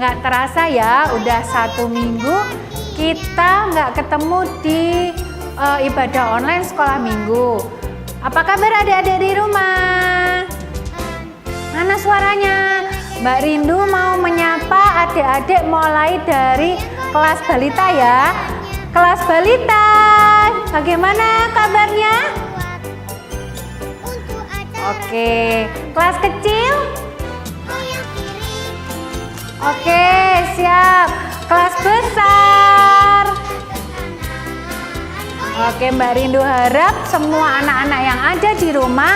nggak terasa ya, udah 1 minggu kita nggak ketemu di ibadah online sekolah minggu. Apa kabar adik-adik di rumah? Mana suaranya? Mbak Rindu mau menyapa adik-adik mulai dari kelas balita ya. Kelas balita, bagaimana kabarnya? Oke, kelas kecil? Oke, siap. Kelas besar? Oke, Mbak Rindu harap semua anak-anak yang ada di rumah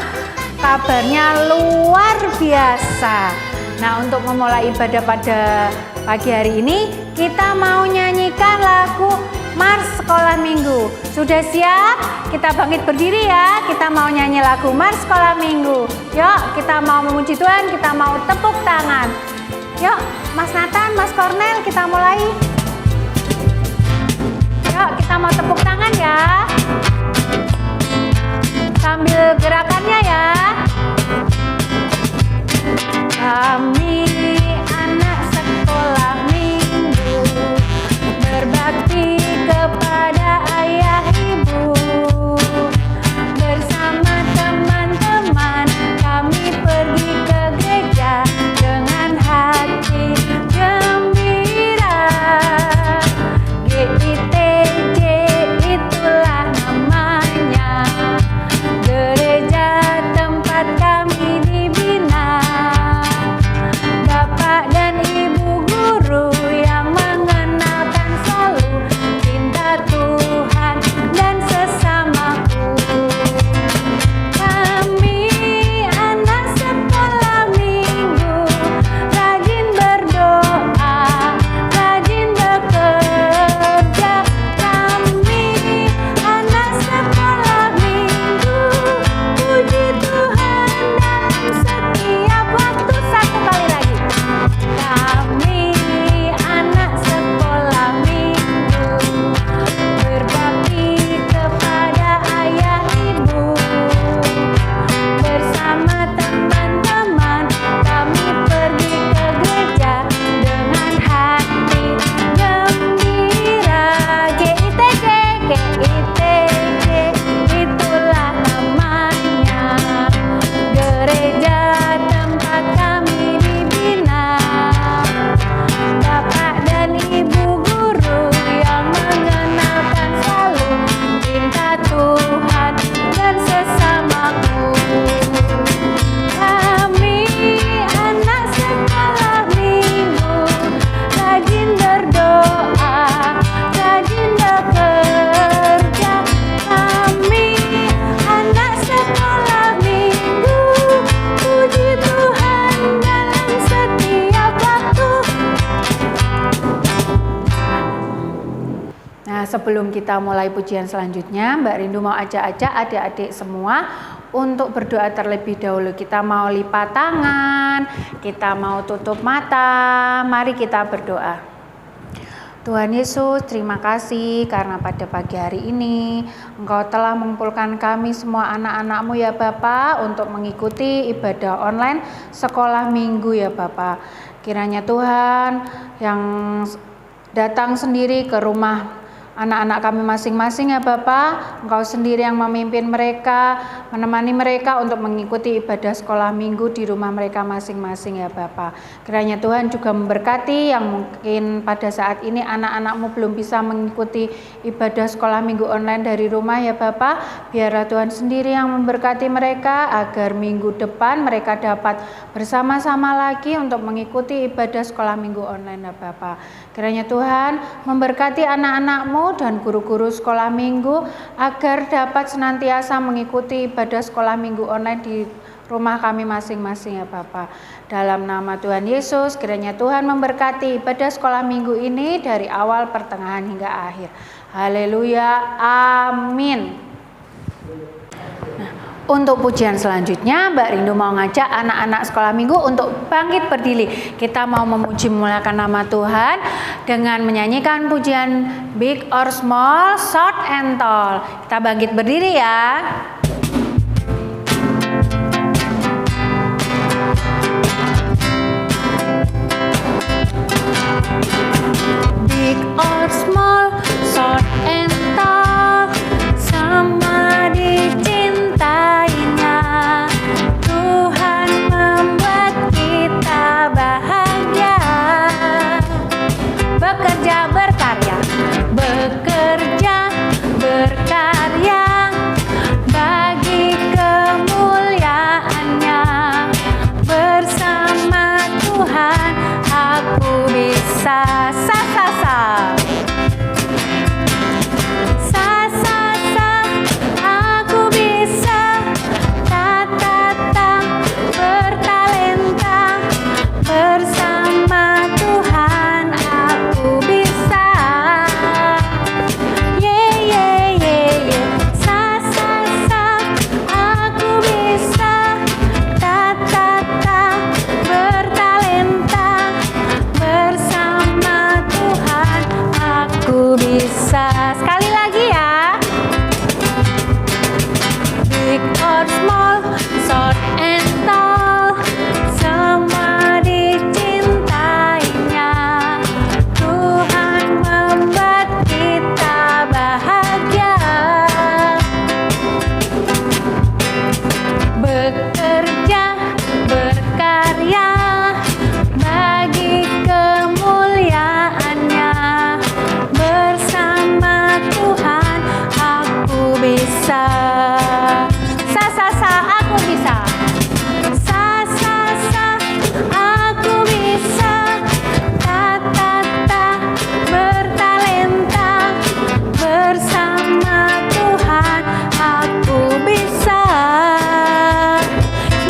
kabarnya luar biasa. Nah, untuk memulai ibadah pada pagi hari ini, kita mau nyanyikan lagu Mars Sekolah Minggu. Sudah siap? Kita bangkit berdiri ya. Kita mau nyanyi lagu Mars Sekolah Minggu. Yuk, kita mau memuji Tuhan, kita mau tepuk tangan. Yuk, Mas Nathan, Mas Cornel, kita mulai. Yuk, kita mau tepuk tangan ya. Sambil gerakannya ya. Kami anak sekolah minggu berbakti kepada ayah ibu. Bersama teman-teman kami pergi ke gereja dengan hati gembira. GITJ itulah namanya, gereja tempat kami dibina. Bapak dan ibu guru yang mengenalkan selalu cinta Tuhan dan sesamaku. Kami anak sekolah minggu rajin berdoa, rajin bekerja. Kami anak sekolah minggu puji Tuhan dalam setiap waktu. Satu kali lagi. Kami anak sekolah minggu berbakti kepada ayah ibu. Bersama teman-teman kami pergi ke gereja dengan hati gembira. GITJ, GITJ itulah namanya, gereja tempat kami dibina. Bapak dan ibu guru yang mengenalkan selalu cinta Tuhan dan sesamaku. Kami anak sekolah minggu rajin berdoa, rajin bekerja. Kami anak sekolah minggu puji Tuhan dalam setiap waktu. Nah, sebelum kita mulai pujian selanjutnya, Mbak Rindu mau ajak-ajak adik-adik semua untuk berdoa terlebih dahulu. Kita mau lipat tangan, kita mau tutup mata. Mari kita berdoa. Tuhan Yesus, terima kasih karena pada pagi hari ini Engkau telah mengumpulkan kami semua anak-anak-Mu ya Bapa untuk mengikuti ibadah online sekolah minggu ya Bapa. Kiranya Tuhan yang datang sendiri ke rumah anak-anak kami masing-masing ya Bapa, Engkau sendiri yang memimpin mereka, menemani mereka untuk mengikuti ibadah sekolah minggu di rumah mereka masing-masing ya Bapa. Kiranya Tuhan juga memberkati yang mungkin pada saat ini anak-anak-Mu belum bisa mengikuti ibadah sekolah minggu online dari rumah ya Bapa. Biarlah Tuhan sendiri yang memberkati mereka agar minggu depan mereka dapat bersama-sama lagi untuk mengikuti ibadah sekolah minggu online ya Bapa. Kiranya Tuhan memberkati anak-anak-Mu dan guru-guru sekolah minggu agar dapat senantiasa mengikuti ibadah sekolah minggu online di rumah kami masing-masing ya Bapa. Dalam nama Tuhan Yesus, kiranya Tuhan memberkati ibadah sekolah minggu ini dari awal, pertengahan hingga akhir. Haleluya, amin. Untuk pujian selanjutnya, Mbak Rindu mau ngajak anak-anak sekolah minggu untuk bangkit berdiri. Kita mau memuji memuliakan nama Tuhan dengan menyanyikan pujian Big or Small, Short and Tall. Kita bangkit berdiri ya. or small, short and tall, semua dicintainya. Tuhan membuat kita bahagia. Bekerja berkarya, bekerja berkarya bagi kemuliaannya. Bersama Tuhan aku bisa sa sa sa. Sa sa sa aku bisa. Ta ta ta bertalenta. Bersama Tuhan aku bisa. Ye ye ye ye. Sa sa sa aku bisa. Ta ta ta bertalenta. Bersama Tuhan aku bisa. Sekali lagi ya. Big or small, short and tall, semua dicintainya. Tuhan membuat kita bahagia. Bekerja berkarya bagi kemuliaannya. Bersama Tuhan aku bisa. Sa sa sa aku bisa. Sa sa sa aku bisa. Ta ta ta bertalenta. Bersama Tuhan aku bisa.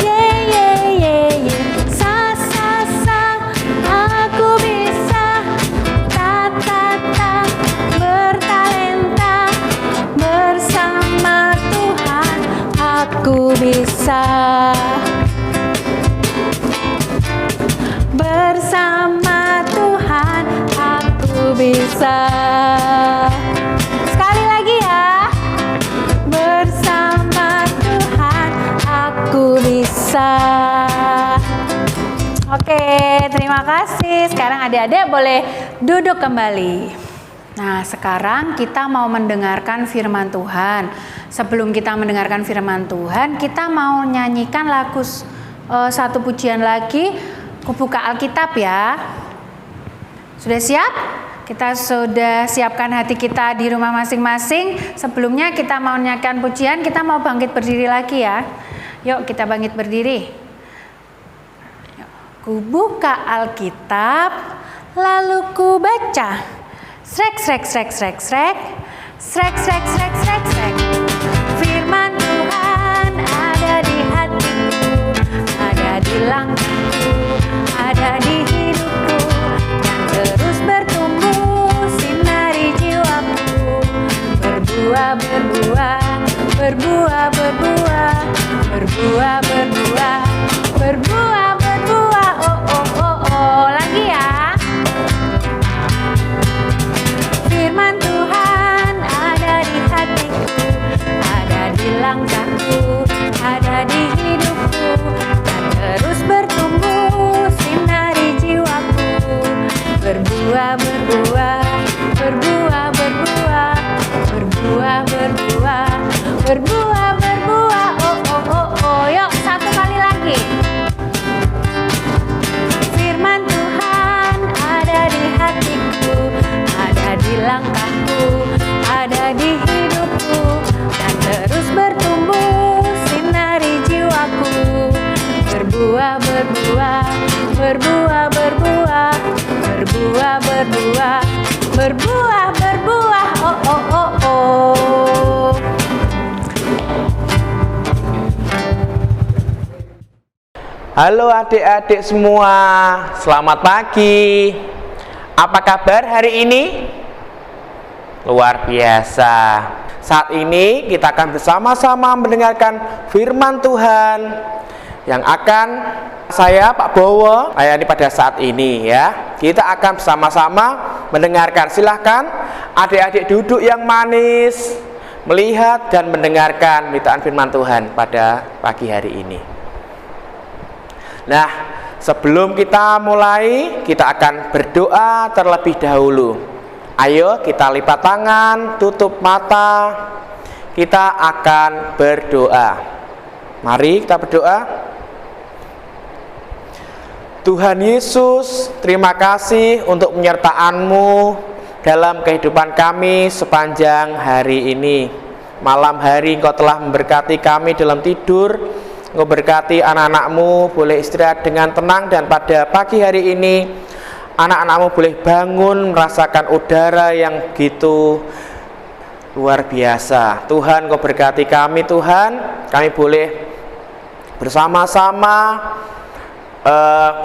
Ye ye ye ye. Sa sa sa aku bisa. Ta ta ta bertalenta. Bersama Tuhan aku bisa. Bersama Tuhan aku bisa. Sekali lagi ya. Bersama Tuhan aku bisa. Oke, terima kasih. Sekarang adik-adik boleh duduk kembali. Nah, sekarang kita mau mendengarkan firman Tuhan. Sebelum kita mendengarkan firman Tuhan, kita mau nyanyikan lagu satu pujian lagi. Kubuka Alkitab ya. Sudah siap? Kita sudah siapkan hati kita di rumah masing-masing. Sebelumnya kita mau nyanyikan pujian, kita mau bangkit berdiri lagi ya. Yuk kita bangkit berdiri. Kubuka Alkitab, lalu ku baca. Srek srek srek srek srek. Srek srek srek srek srek. Firman Tuhan ada di hatiku, ada di langkahku, ada di hidupku, yang terus bertumbuh sinari jiwaku. Berbuah berbuah, berbuah berbuah, berbuah berbuah, berbuah berbuah. Oh oh oh oh, lagi ya. Firman Tuhan ada di hatiku, ada di langkahku, ada di hidupku, dan terus bertumbuh sinari jiwaku. Berbuah berbuah, berbuah berbuah, berbuah berbuah, berbuah berbuah. Oh oh oh oh, yuk satu kali lagi. Firman Tuhan ada di hatiku, ada di langkahku, ada di hidupku, dan terus bertumbuh sinari jiwaku. Berbuah berbuah, berbuah berbuah, berbuah berbuah, berbuah berbuah. Oh oh oh oh. Halo adik-adik semua, selamat pagi. Apa kabar hari ini? Luar biasa. Saat ini kita akan bersama-sama mendengarkan firman Tuhan yang akan saya Pak Bowo layani pada saat ini ya. Kita akan bersama-sama mendengarkan. Silahkan adik-adik duduk yang manis, melihat dan mendengarkan pemberitaan firman Tuhan pada pagi hari ini. Nah, sebelum kita mulai, kita akan berdoa terlebih dahulu. Ayo kita lipat tangan, tutup mata. Kita akan berdoa. Mari kita berdoa. Tuhan Yesus, terima kasih untuk penyertaan-Mu dalam kehidupan kami sepanjang hari ini. Malam hari Engkau telah memberkati kami dalam tidur. Engkau berkati anak-anak-Mu boleh istirahat dengan tenang, dan pada pagi hari ini anak-anak-Mu boleh bangun merasakan udara yang begitu luar biasa. Tuhan, Engkau berkati kami Tuhan. Kami boleh bersama-sama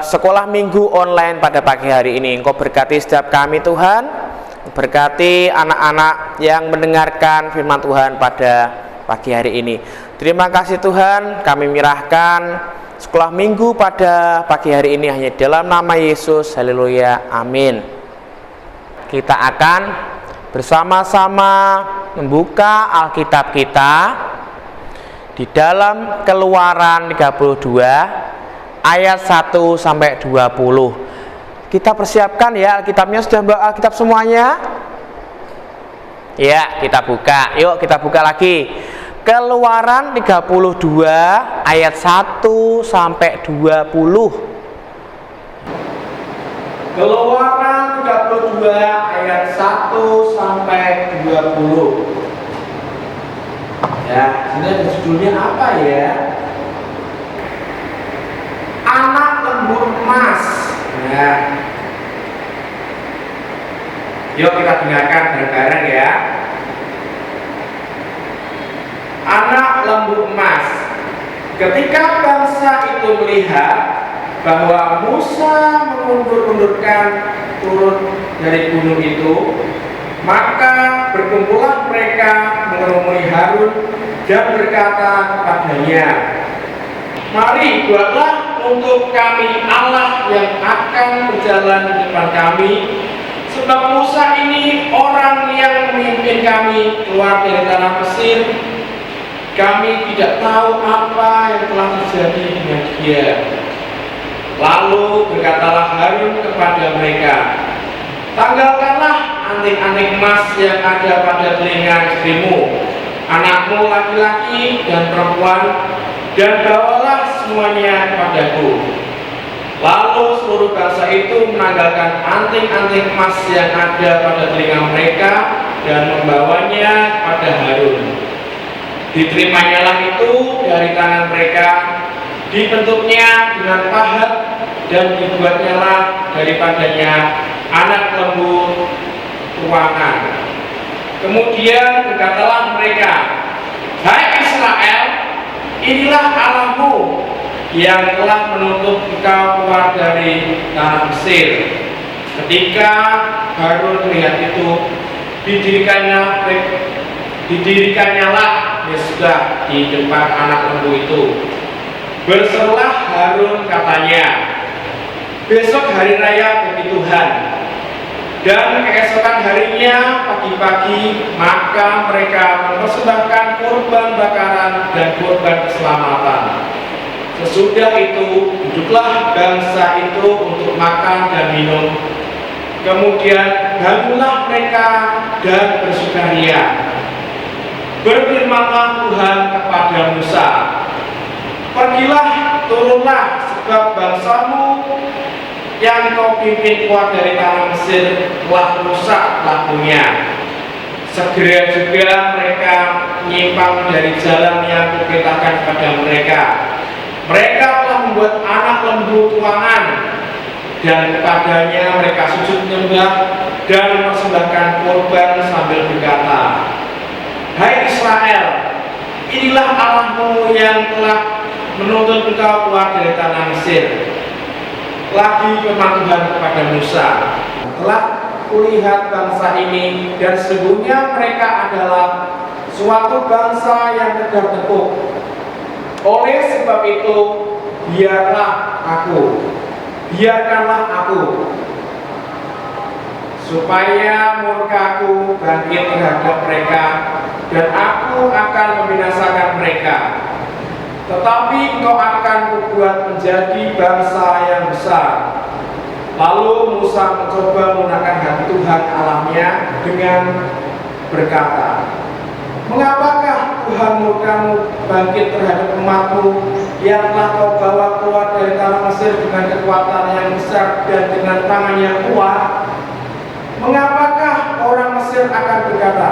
sekolah minggu online pada pagi hari ini. Engkau berkati setiap kami Tuhan. Berkati anak-anak yang mendengarkan firman Tuhan pada pagi hari ini. Terima kasih Tuhan. Kami menyerahkan sekolah minggu pada pagi hari ini hanya dalam nama Yesus. Haleluya, amin. Kita akan bersama-sama membuka Alkitab kita di dalam Keluaran 32 ayat 1 sampai 20. Kita persiapkan ya Alkitabnya. Sudah bawa Alkitab semuanya? Ya, kita buka. Yuk kita buka lagi. Keluaran 32 ayat 1 sampai 20. Keluaran 32 ayat 1 sampai 20. Ya, ini ada judulnya apa ya? Anak lembu emas. Ya. Yuk kita dengarkan bareng-bareng ya. Anak lembu emas. Ketika bangsa itu melihat bahwa Musa mengundur-undurkan turun dari gunung itu, maka berkumpullah mereka mengerumuni Harun dan berkata kepadanya, "Mari buatlah untuk kami Allah yang akan berjalan di depan kami, sebab Musa ini orang yang memimpin kami keluar dari tanah Mesir. Kami tidak tahu apa yang telah terjadi dengan dia." Lalu berkatalah Harun kepada mereka, "Tanggalkanlah anting-anting emas yang ada pada telinga istrimu, anakmu laki-laki dan perempuan, dan bawalah semuanya kepadaku." Lalu seluruh bangsa itu menanggalkan anting-anting emas yang ada pada telinga mereka dan membawanya kepada Harun. Diterimanya itu dari tangan mereka, dibentuknya dengan pahat, dan dibuatnyalah daripadanya anak lembu tuangan. Kemudian berkatalah mereka, "Hai Israel, inilah Allahmu yang telah menuntut engkau keluar dari tanah Mesir." Ketika Harun melihat itu, didirikannya Mezbah di depan anak lembu itu. Berserulah Harun katanya, "Besok hari raya bagi Tuhan." Dan keesokan harinya pagi-pagi maka mereka mempersembahkan kurban bakaran dan kurban keselamatan. Sesudah itu duduklah bangsa itu untuk makan dan minum. Kemudian bangunlah mereka dan bersukaria. Berfirmanlah Tuhan kepada Musa, "Pergilah, turunlah, sebab bangsamu yang kau pimpin keluar dari tanah Mesir telah rusak lakunya." Segera juga mereka menyimpang dari jalan yang kuperintahkan kepada mereka. Mereka telah membuat anak lembu tuangan, dan kepadanya mereka sujud menyembah dan mempersembahkan korban sambil berkata, "Hai Israel, inilah Allahmu yang telah menuntut engkau keluar dari tanah Mesir." Lagi firman Tuhan kepada Musa, "Telah kulihat bangsa ini, dan sesungguhnya mereka adalah suatu bangsa yang tegar tengkuk. Oleh sebab itu, biarkanlah aku, supaya murkaku bangkit terhadap mereka, dan aku akan membinasakan mereka. Tetapi engkau akan kubuat menjadi bangsa yang besar, Lalu Musa mencoba menggunakan hati Tuhan Allahnya dengan berkata, "Mengapakah Tuhan murkamu bangkit terhadap umatmu yang telah kau bawa keluar dari tanah Mesir dengan kekuatan yang besar dan dengan tangan yang kuat? Mengapakah orang Mesir akan berkata,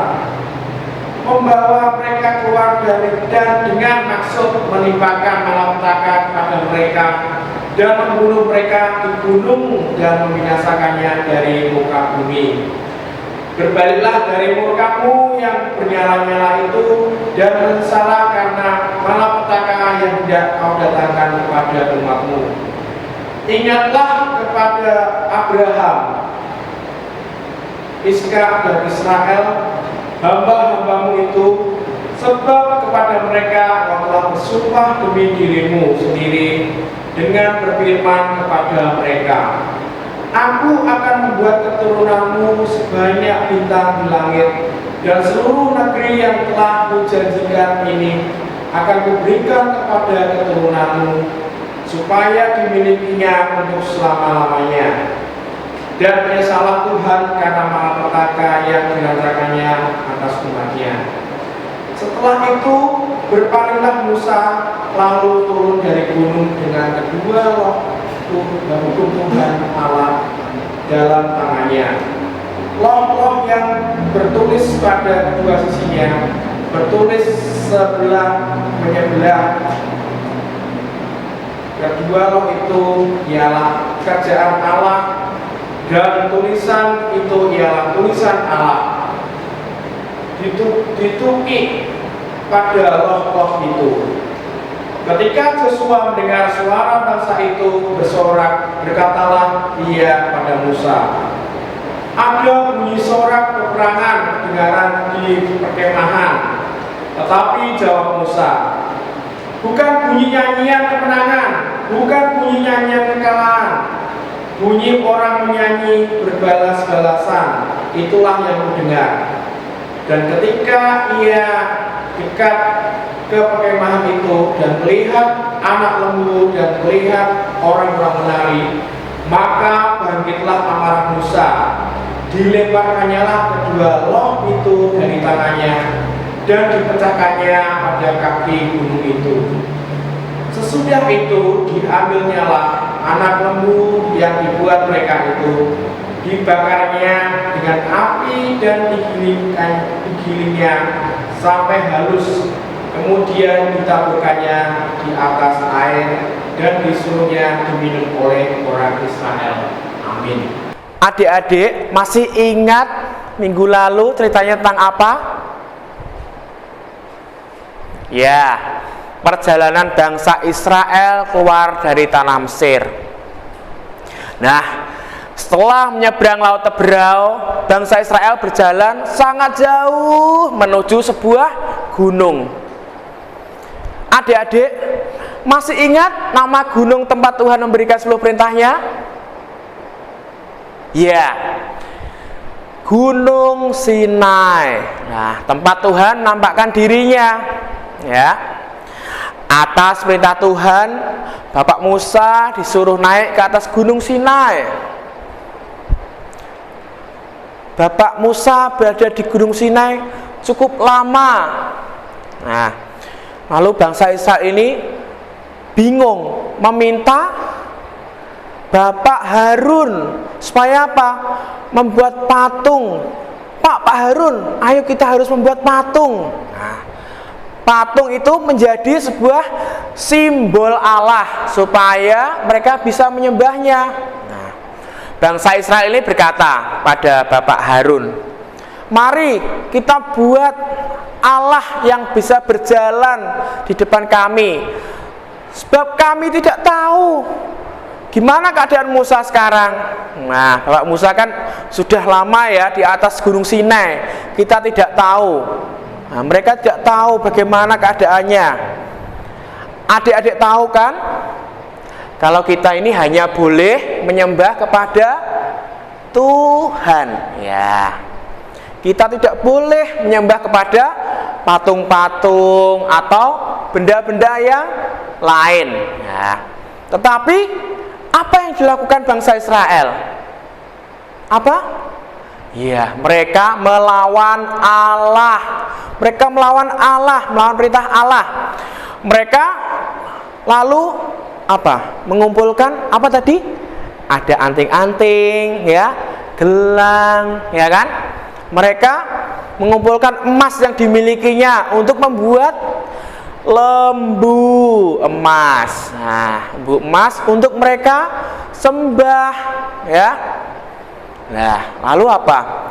membawa mereka keluar dari dan dengan maksud menimpakan malapetaka kepada mereka dan membunuh mereka di gunung dan membinasakannya dari muka bumi? Berbaliklah dari murkamu yang bernyala-nyala itu dan menyesallah karena malapetaka yang tidak kau datangkan kepada umatmu. Ingatlah kepada Abraham, Ishak dan Israel, hamba-hambamu itu, sebab kepada mereka kau telah bersumpah demi dirimu sendiri dengan berfirman kepada mereka, Aku akan membuat keturunanmu sebanyak bintang di langit, dan seluruh negeri yang telah kujanjikan ini akan kuberikan kepada keturunanmu, supaya dimilikinya untuk selama-lamanya. Dan menyesallah Tuhan karena malapetaka yang dilancarkannya atas umatnya." Setelah itu berpalinglah Musa lalu turun dari gunung dengan kedua hukum Tuhan Allah dalam tangannya. Loh-loh yang bertulis pada kedua sisinya, bertulis sebelah menyebelah. Kedua loh itu ialah kerjaan Allah, dan tulisan itu ialah tulisan Allah. Ditukik pada loh-loh itu. Ketika Joshua mendengar suara bangsa itu bersorak, berkatalah ia pada Musa, "Ada bunyi sorak peperangan kedengaran di perkemahan." Tetapi jawab Musa, "Bukan bunyi nyanyian kemenangan, bukan bunyi nyanyian kekalahan. Bunyi orang menyanyi berbalas-balasan, itulah yang kudengar." Dan ketika ia dekat ke perkemahan itu dan melihat anak lembu dan melihat orang-orang menari, maka bangkitlah amarah Musa. Dilemparkannyalah kedua loh itu dari tangannya dan dipecahkannya pada kaki gunung itu. Sesudah itu diambilnyalah anak lembu yang dibuat mereka itu, dibakarnya dengan api dan digilingnya sampai halus. Kemudian ditaburkannya di atas air dan disuruhnya diminum oleh orang Israel. Amin. Adik-adik masih ingat minggu lalu ceritanya tentang apa? Ya, perjalanan bangsa Israel keluar dari tanah Mesir. Nah, setelah menyeberang Laut Teberau, bangsa Israel berjalan sangat jauh menuju sebuah gunung. Adik-adik masih ingat nama gunung tempat Tuhan memberikan 10 perintahnya? Ya, Gunung Sinai. Nah, tempat Tuhan nampakkan dirinya. Ya, atas perintah Tuhan, Bapak Musa disuruh naik ke atas Gunung Sinai. Bapak Musa berada di Gunung Sinai cukup lama. Nah, lalu bangsa Israel ini bingung, meminta Bapak Harun supaya apa? Membuat patung. Pak Harun, ayo kita harus membuat patung. Nah, patung itu menjadi sebuah simbol Allah supaya mereka bisa menyembahnya. Nah, bangsa Israel ini berkata pada Bapak Harun, "Mari kita buat Allah yang bisa berjalan di depan kami, sebab kami tidak tahu gimana keadaan Musa sekarang." Nah, Bapak Musa kan sudah lama ya di atas Gunung Sinai. Kita tidak tahu. Nah, mereka tidak tahu bagaimana keadaannya. Adik-adik tahu kan? Kalau kita ini hanya boleh menyembah kepada Tuhan, ya. Kita tidak boleh menyembah kepada patung-patung atau benda-benda yang lain. Ya. Tetapi Apa yang dilakukan bangsa Israel? Apa? Ya, mereka melawan Allah. Mereka melawan Allah, melawan perintah Allah. Mereka lalu apa? Mengumpulkan apa tadi? Ada anting-anting, ya, gelang, ya kan? Mereka mengumpulkan emas yang dimilikinya untuk membuat lembu emas. Nah, lembu emas untuk mereka sembah, ya. Nah, lalu apa?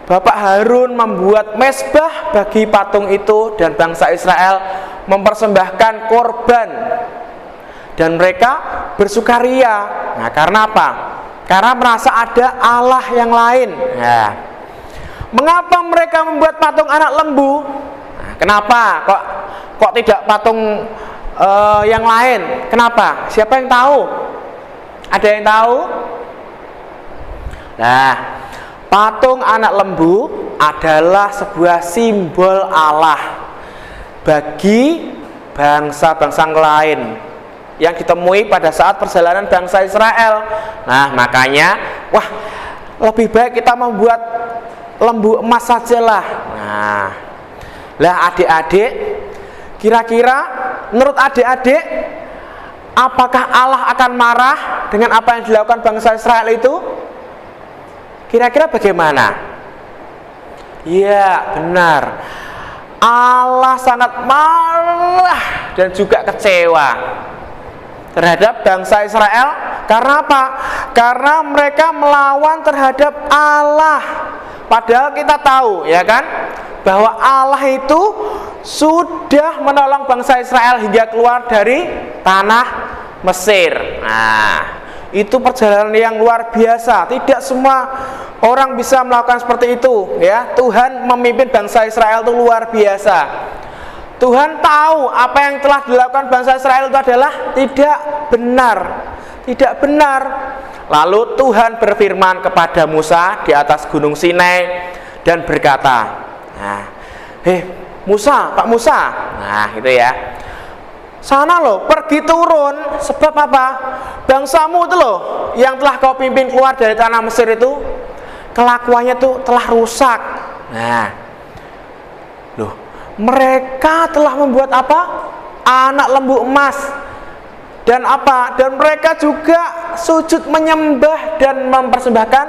Bapak Harun membuat mezbah bagi patung itu dan bangsa Israel mempersembahkan korban dan mereka bersukaria. Nah, karena apa? Karena merasa ada Allah yang lain. Nah, mengapa mereka membuat patung anak lembu? Nah, kenapa? Kok tidak patung yang lain? Kenapa? Siapa yang tahu? Ada yang tahu? Nah, patung anak lembu adalah sebuah simbol Allah bagi bangsa-bangsa lain yang ditemui pada saat perjalanan bangsa Israel. Nah, makanya, wah, lebih baik kita membuat lembu emas sajalah. Nah, lah adik-adik, kira-kira menurut adik-adik, apakah Allah akan marah dengan apa yang dilakukan bangsa Israel itu? Kira-kira bagaimana? Ya, benar. Allah sangat marah dan juga kecewa terhadap bangsa Israel. Karena apa? Karena mereka melawan terhadap Allah. Padahal kita tahu, ya kan, bahwa Allah itu sudah menolong bangsa Israel hingga keluar dari tanah Mesir. Nah, itu perjalanan yang luar biasa. Tidak semua orang bisa melakukan seperti itu, ya. Tuhan memimpin bangsa Israel itu luar biasa. Tuhan tahu apa yang telah dilakukan bangsa Israel itu adalah tidak benar. Tidak benar. Lalu Tuhan berfirman kepada Musa di atas gunung Sinai dan berkata, nah, Musa, Pak Musa, nah itu ya, sana loh, pergi turun. Sebab apa? Bangsamu itu loh, yang telah kau pimpin keluar dari tanah Mesir itu, kelakuannya tuh telah rusak. Nah, loh, mereka telah membuat apa? Anak lembu emas. Dan apa? Dan mereka juga sujud menyembah dan mempersembahkan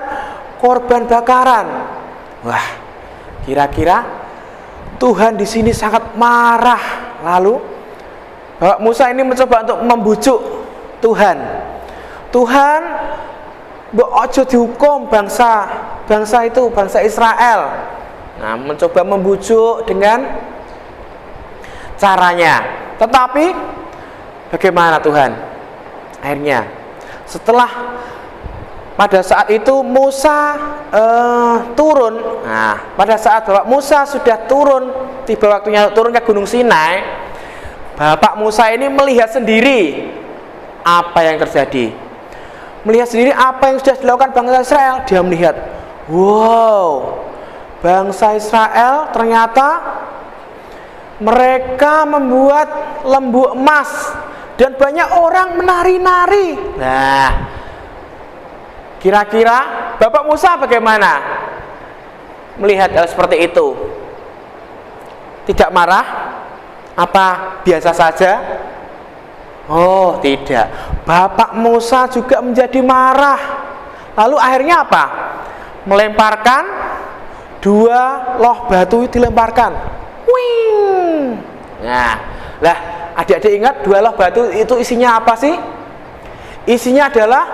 korban bakaran. Wah, kira-kira Tuhan di sini sangat marah. Lalu Bapak Musa ini mencoba untuk membujuk Tuhan. Tuhan, mbok ojo dihukum bangsa itu, bangsa Israel. Nah, mencoba membujuk dengan caranya. Tetapi bagaimana Tuhan? Akhirnya setelah pada saat itu Musa turun. Nah, pada saat Bapak Musa sudah turun, tiba waktunya turun ke Gunung Sinai, Bapak Musa ini melihat sendiri apa yang terjadi. Melihat sendiri apa yang sudah dilakukan bangsa Israel. Dia melihat, wow, bangsa Israel ternyata mereka membuat lembu emas dan banyak orang menari-nari. Nah, kira-kira Bapak Musa bagaimana melihat hal seperti itu? Tidak marah? Apa biasa saja? Oh, tidak. Bapak Musa juga menjadi marah. Lalu akhirnya apa? Melemparkan 2 loh batu, dilemparkan. Wing. Nah, lah adik-adik ingat 2 loh batu itu isinya apa sih? Isinya adalah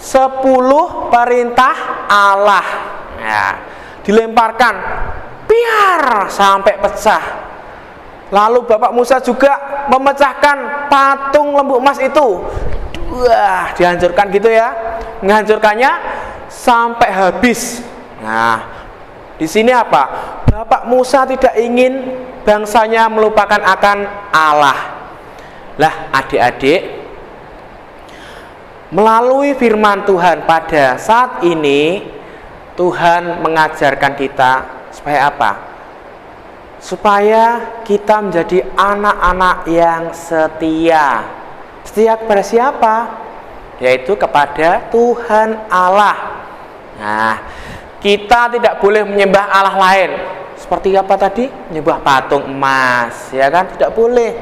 10 perintah Allah. Nah, dilemparkan, biar sampai pecah. Lalu Bapak Musa juga memecahkan patung lembu emas itu. Wah, dihancurkan gitu ya. Menghancurkannya sampai habis. Nah, di sini apa? Bapak Musa tidak ingin bangsanya melupakan akan Allah. Lah, adik-adik, melalui firman Tuhan pada saat ini, Tuhan mengajarkan kita supaya apa? Supaya kita menjadi anak-anak yang setia. Setia kepada siapa? yaitu kepada Tuhan Allah. Nah, kita tidak boleh menyembah Allah lain. Seperti apa tadi? Menyembah patung emas, ya kan? Tidak boleh.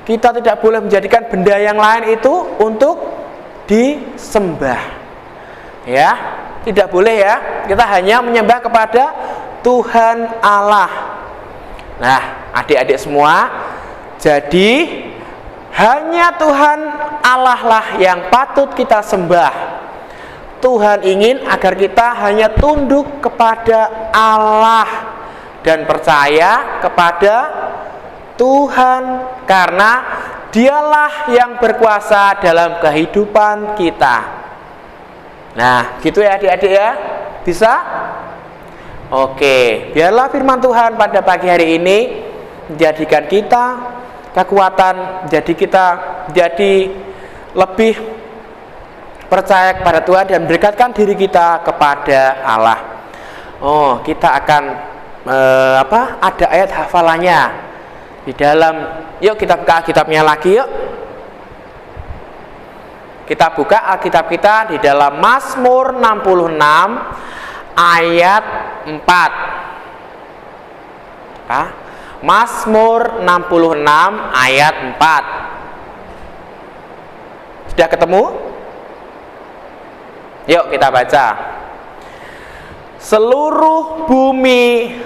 Kita tidak boleh menjadikan benda yang lain itu untuk disembah. Ya, tidak boleh ya. Kita hanya menyembah kepada Tuhan Allah. Nah, adik-adik semua, jadi hanya Tuhan Allah lah yang patut kita sembah. Tuhan ingin agar kita hanya tunduk kepada Allah dan percaya kepada Tuhan, karena Dialah yang berkuasa dalam kehidupan kita. Nah, gitu ya adik-adik ya. Bisa? Oke, biarlah firman Tuhan pada pagi hari ini menjadikan kita kekuatan, jadi lebih percaya kepada Tuhan dan mendekatkan diri kita kepada Allah. Oh, kita akan ada ayat hafalannya di dalam. Yuk kita buka Alkitabnya lagi yuk. Kita buka Alkitab kita di dalam Mazmur 66 ayat 4. Mazmur 66 ayat 4. Sudah ketemu? Yuk kita baca. Seluruh bumi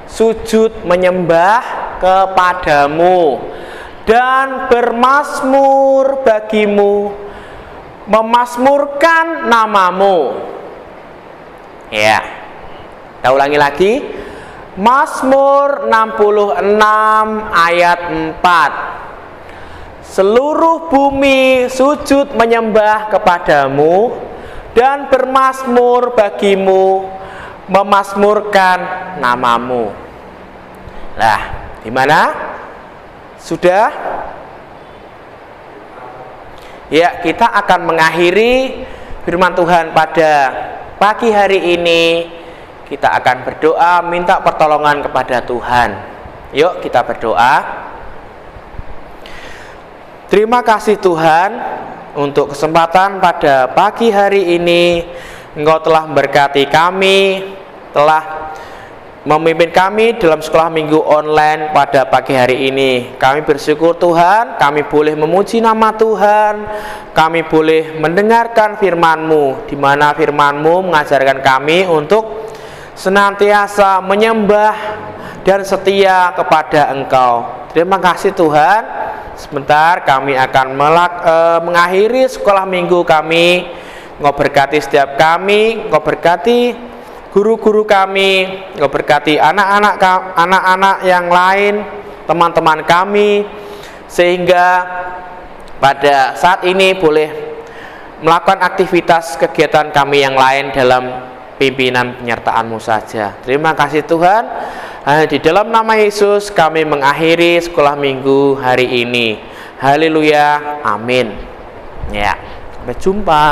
sujud menyembah kepadamu dan bermazmur bagimu, memasmurkan namamu. Ya, kita ulangi lagi. Mazmur 66 ayat 4. Seluruh bumi sujud menyembah kepadamu dan bermazmur bagimu, memasmurkan namamu. Nah, di mana? Sudah? Ya, kita akan mengakhiri firman Tuhan pada pagi hari ini. Kita akan berdoa minta pertolongan kepada Tuhan. Yuk kita berdoa. Terima kasih Tuhan untuk kesempatan pada pagi hari ini. Engkau telah memberkati kami, telah memimpin kami dalam sekolah minggu online pada pagi hari ini. Kami bersyukur Tuhan, kami boleh memuji nama Tuhan, kami boleh mendengarkan firman-Mu, di mana firman-Mu mengajarkan kami untuk senantiasa menyembah dan setia kepada Engkau. Terima kasih Tuhan. Sebentar kami akan mengakhiri sekolah minggu kami. Engkau berkati setiap kami, Engkau berkati guru-guru kami, Engkau berkati anak-anak yang lain, teman-teman kami, sehingga pada saat ini boleh melakukan aktivitas kegiatan kami yang lain dalam pimpinan penyertaan-Mu saja. Terima kasih Tuhan. Di dalam nama Yesus kami mengakhiri sekolah minggu hari ini. Haleluya, amin. Ya, sampai jumpa.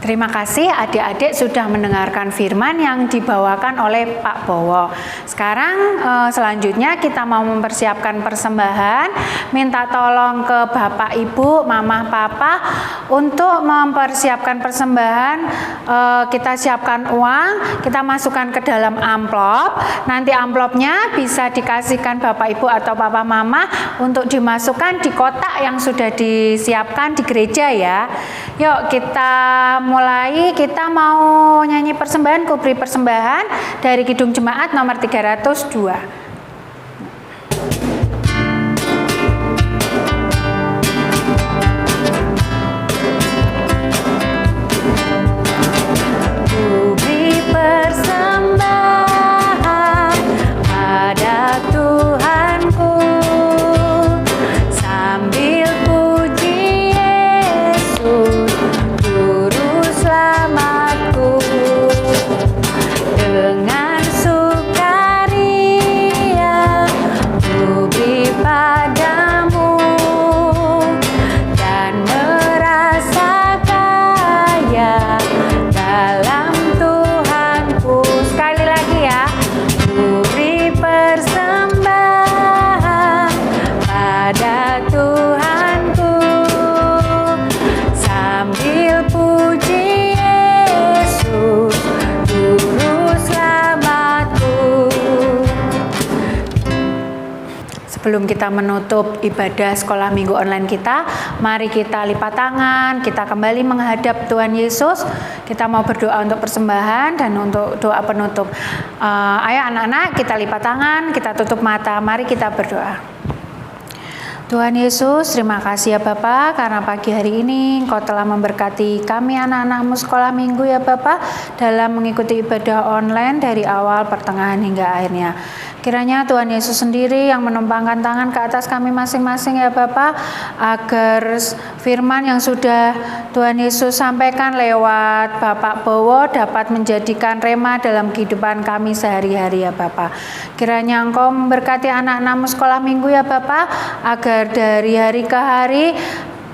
Terima kasih adik-adik sudah mendengarkan firman yang dibawakan oleh Pak Bowo. Sekarang selanjutnya kita mau mempersiapkan persembahan. Minta tolong ke Bapak, Ibu, Mama, Papa untuk mempersiapkan persembahan. Kita siapkan uang, kita masukkan ke dalam amplop. Nanti amplopnya bisa dikasihkan Bapak, Ibu atau Papa, Mama untuk dimasukkan di kotak yang sudah disiapkan di gereja ya. Yuk kita mulai, kita mau nyanyi persembahan, kuberi persembahan dari Kidung Jemaat nomor 302. Sebelum kita menutup ibadah sekolah minggu online kita, mari kita lipat tangan, kita kembali menghadap Tuhan Yesus. Kita mau berdoa untuk persembahan dan untuk doa penutup. Ayo anak-anak, kita lipat tangan, kita tutup mata, mari kita berdoa. Tuhan Yesus, terima kasih ya Bapak, karena pagi hari ini Engkau telah memberkati kami anak-anak-Mu sekolah minggu ya Bapak, dalam mengikuti ibadah online dari awal, pertengahan hingga akhirnya. Kiranya Tuhan Yesus sendiri yang menumpangkan tangan ke atas kami masing-masing ya Bapak, agar firman yang sudah Tuhan Yesus sampaikan lewat Bapak Bowo dapat menjadikan rema dalam kehidupan kami sehari-hari ya Bapak. Kiranya Engkau memberkati anak-anak-Mu sekolah minggu ya Bapak, agar dari hari ke hari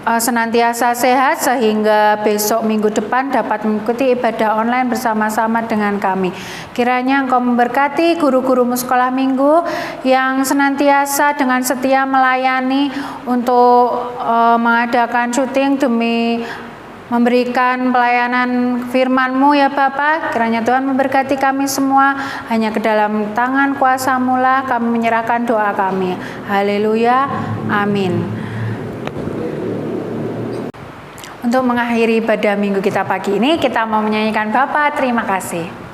senantiasa sehat sehingga besok minggu depan dapat mengikuti ibadah online bersama-sama dengan kami. Kiranya Engkau memberkati guru-guru sekolah minggu yang senantiasa dengan setia melayani untuk mengadakan syuting demi memberikan pelayanan firman-Mu ya Bapak. Kiranya Tuhan memberkati kami semua, hanya ke dalam tangan kuasa-Mu lah kami menyerahkan doa kami. Haleluya, amin. Untuk mengakhiri ibadah minggu kita pagi ini, kita mau menyanyikan Bapa terima kasih.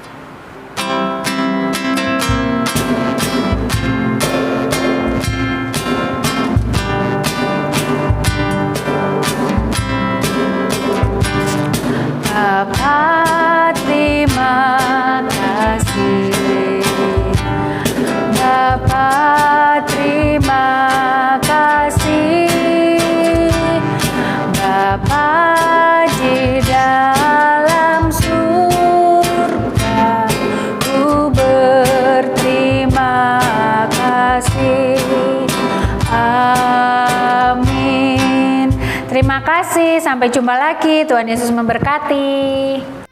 Bapa terima kasih, Bapa terima kasih, Bapa di dalam surga, ku berterima kasih. Amin. Terima kasih, sampai jumpa lagi. Tuhan Yesus memberkati.